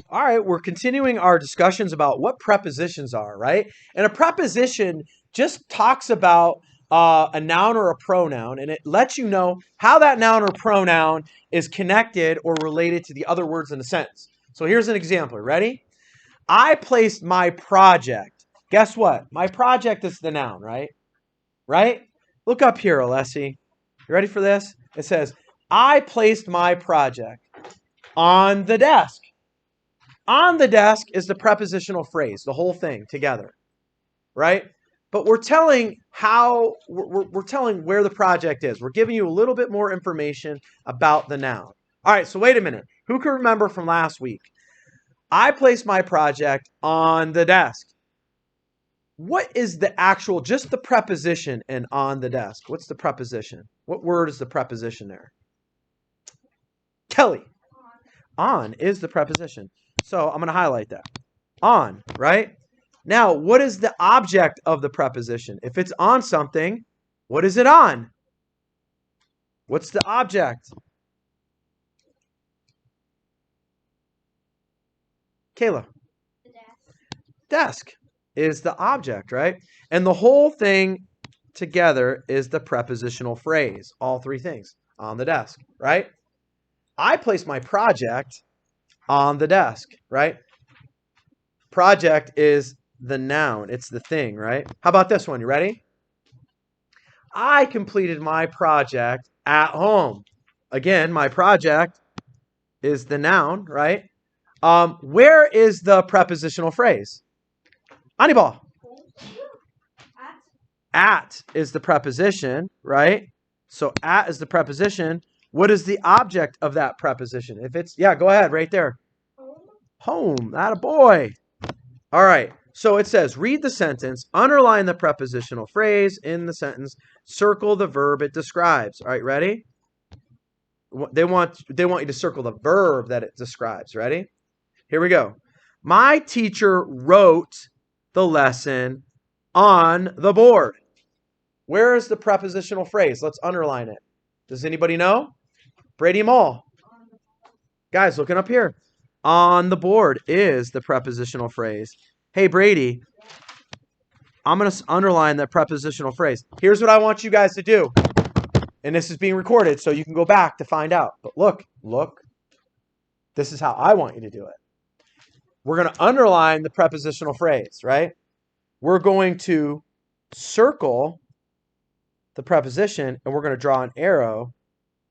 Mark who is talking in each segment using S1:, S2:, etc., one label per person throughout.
S1: All right, we're continuing our discussions about what prepositions are, right? And a preposition just talks about a noun or a pronoun, and it lets you know how that noun or pronoun is connected or related to the other words in the sentence. So here's an example. Ready? I placed my project. Guess what? My project is the noun, right? Right? Look up here, Alessi. You ready for this? It says, I placed my project on the desk. On the desk is the prepositional phrase, the whole thing together, right? But we're telling we're telling where the project is. We're giving you a little bit more information about the noun. All right, so wait a minute. Who can remember from last week? I placed my project on the desk. What is the actual, just the preposition in on the desk? What's the preposition? What word is the preposition there? Kelly. On is the preposition. So I'm going to highlight that. On, right? Now, what is the object of the preposition? If it's on something, what is it on? What's the object? Kayla.
S2: The
S1: Desk is the object, right? And the whole thing together is the prepositional phrase. All three things on the desk, right? I place my project on the desk, right? Project is the noun. It's the thing, right? How about this one? You ready? I completed my project at home. Again, my project is the noun, right? Where is the prepositional phrase? Anibal. At is the preposition, right? So at is the preposition. What is the object of that preposition? If it's, yeah, go ahead, right there. Home. Attaboy. All right. So it says, read the sentence, underline the prepositional phrase in the sentence, circle the verb it describes. All right, ready? They want you to circle the verb that it describes. Ready? Here we go. My teacher wrote the lesson on the board. Where is the prepositional phrase? Let's underline it. Does anybody know? Brady Mall. Guys, looking up here. On the board is the prepositional phrase. Hey, Brady, I'm going to underline that prepositional phrase. Here's what I want you guys to do. And this is being recorded, so you can go back to find out. But look. This is how I want you to do it. We're going to underline the prepositional phrase, right? We're going to circle the preposition, and we're going to draw an arrow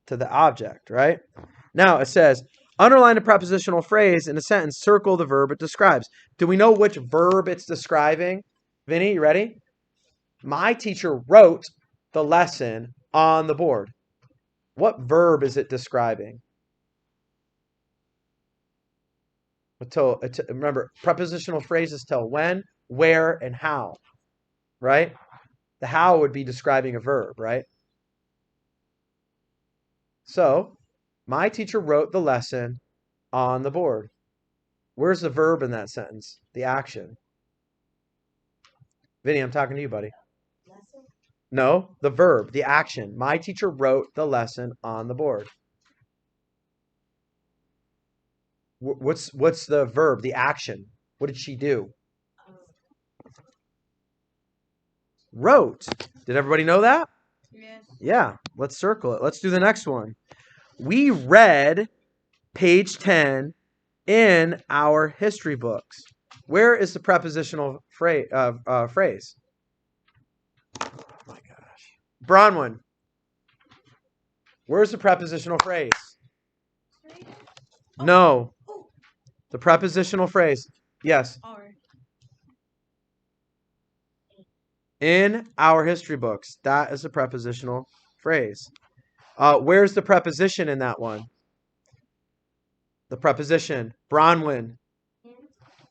S1: to the object, right? Now it says, underline the prepositional phrase in a sentence, circle the verb it describes. Do we know which verb it's describing? Vinny, you ready? My teacher wrote the lesson on the board. What verb is it describing? Remember, prepositional phrases tell when, where, and how, right? The how would be describing a verb, right? So, my teacher wrote the lesson on the board. Where's the verb in that sentence? The action. Vinny, I'm talking to you, buddy.
S2: lesson.
S1: No, the verb, the action. My teacher wrote the lesson on the board. What's the verb, the action? What did she do? Wrote. Did everybody know that?
S2: Yes.
S1: Yeah, let's circle it. Let's do the next one. We read page 10 in our history books. Where is the prepositional phrase? Oh my gosh. Bronwyn. Where's the prepositional phrase? No. The prepositional phrase. Yes. In our history books. That is the prepositional phrase. Where's the preposition in that one? The preposition. Bronwyn.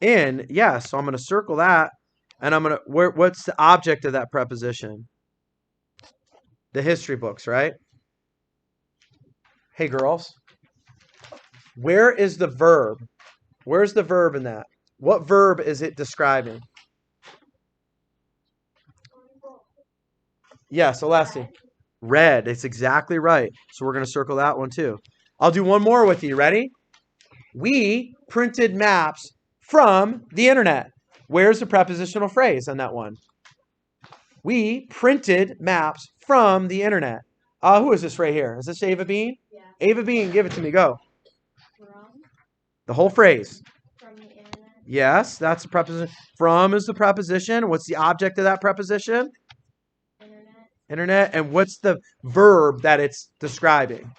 S1: In. Yeah, so I'm going to circle that. And I'm going to, what's the object of that preposition? The history books, right? Hey, girls. Where is the verb? Where's the verb in that? What verb is it describing? Yes, Alessi. Read. It's exactly right. So we're going to circle that one too. I'll do one more with you. Ready? We printed maps from the internet. Where's the prepositional phrase on that one? We printed maps from the internet. Who is this right here? Is this Ava Bean?
S2: Yeah.
S1: Ava Bean, give it to me. Go.
S2: From
S1: The whole phrase.
S2: the internet.
S1: Yes, that's the preposition. From is the preposition. What's the object of that preposition?
S2: Internet.
S1: Internet. And what's the verb that it's describing?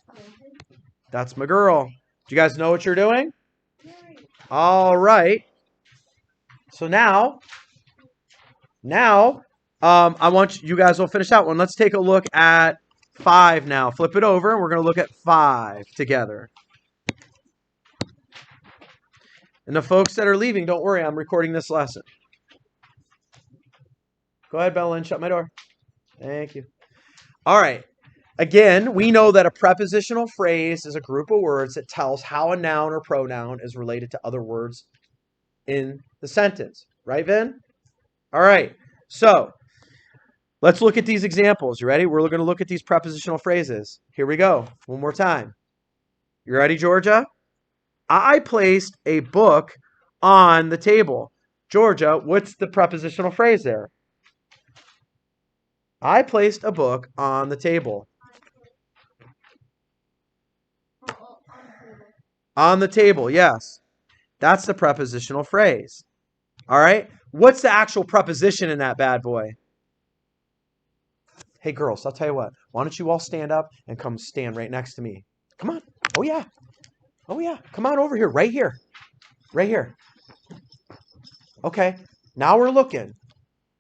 S2: Printed.
S1: That's my girl. Do you guys know what you're doing?
S2: Yeah.
S1: All right. So now, I want you guys will finish that one. Let's take a look at 5 now. Flip it over, and we're going to look at 5 together. And the folks that are leaving, don't worry, I'm recording this lesson. Go ahead, Bella, and shut my door. Thank you. All right. Again, we know that a prepositional phrase is a group of words that tells how a noun or pronoun is related to other words in the sentence. Right, Vin? All right. So, let's look at these examples. You ready? We're going to look at these prepositional phrases. Here we go. One more time. You ready, Georgia? I placed a book on the table. Georgia, what's the prepositional phrase there? I placed a book on the table. On the table, yes. That's the prepositional phrase. All right? What's the actual preposition in that bad boy? Hey, girls, I'll tell you what. Why don't you all stand up and come stand right next to me? Come on. Oh, yeah. Oh, yeah. Come on over here. Right here. Right here. Okay. Now we're looking.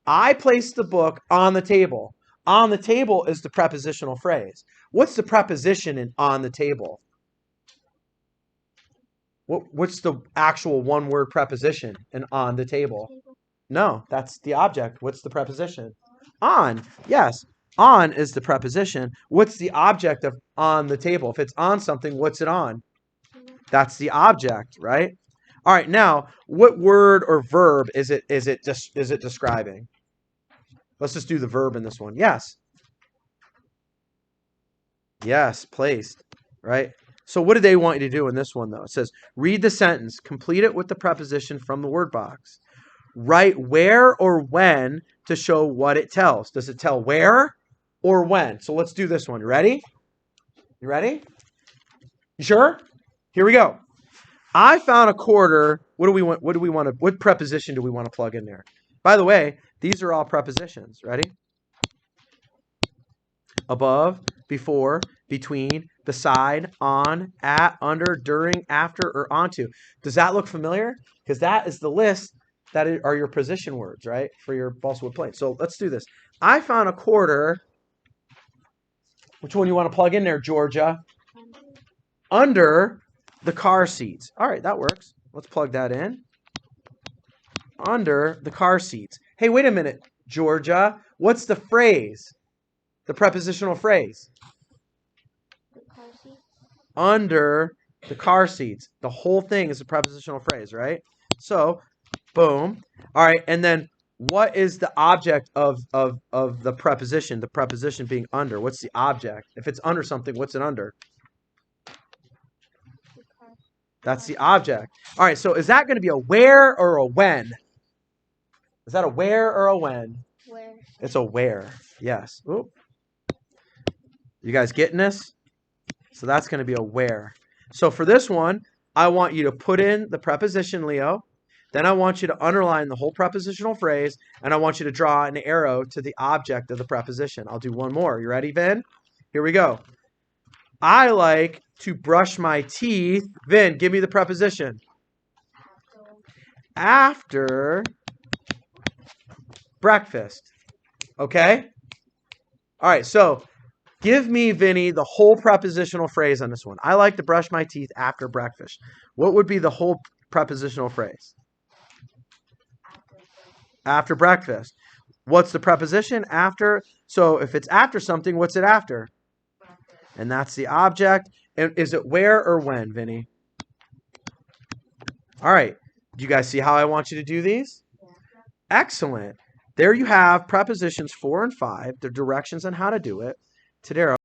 S1: I placed the book on the table. On the table is the prepositional phrase. What's the preposition in on the table? What's the actual one-word preposition in on the table? No, that's the object. What's the preposition? On. Yes. On is the preposition. What's the object of on the table? If it's on something, what's it on? That's the object, right? All right, now, what word or verb is it describing? Let's just do the verb in this one. Yes. Yes, placed, right? So what do they want you to do in this one, though? It says, read the sentence, complete it with the preposition from the word box. Write where or when to show what it tells. Does it tell where or when? So let's do this one. You ready? You ready? You sure? Here we go. I found a quarter. What preposition do we want to plug in there? By the way, these are all prepositions. Ready? Above, before, between, beside, on, at, under, during, after, or onto. Does that look familiar? Because that is the list that are your position words, right? For your balsa wood plate. So let's do this. I found a quarter. Which one you want to plug in there, Georgia? Under the car seats. All right, that works. Let's plug that in. Under the car seats. Hey, wait a minute, Georgia. What's the phrase? The prepositional phrase?
S2: The car seat.
S1: Under the car seats. The whole thing is a prepositional phrase, right? So, boom. All right, and then what is the object of the preposition? The preposition being under. What's the object? If it's under something, what's it under? That's the object. All right, so is that going to be a where or a when? Is that a where or a when?
S2: Where.
S1: It's a where. Yes. Oop. You guys getting this? So that's going to be a where. So for this one, I want you to put in the preposition, Leo. Then I want you to underline the whole prepositional phrase, and I want you to draw an arrow to the object of the preposition. I'll do one more. You ready, Vin? Here we go. I like to brush my teeth. Vin, give me the preposition. After breakfast. Okay? All right, so give me, Vinny, the whole prepositional phrase on this one. I like to brush my teeth after breakfast. What would be the whole prepositional phrase? After breakfast. What's the preposition? After. So if it's after something, what's it after? And that's the object. And is it where or when, Vinny? All right. Do you guys see how I want you to do these? Excellent. There you have prepositions 4 and 5, the directions on how to do it. Today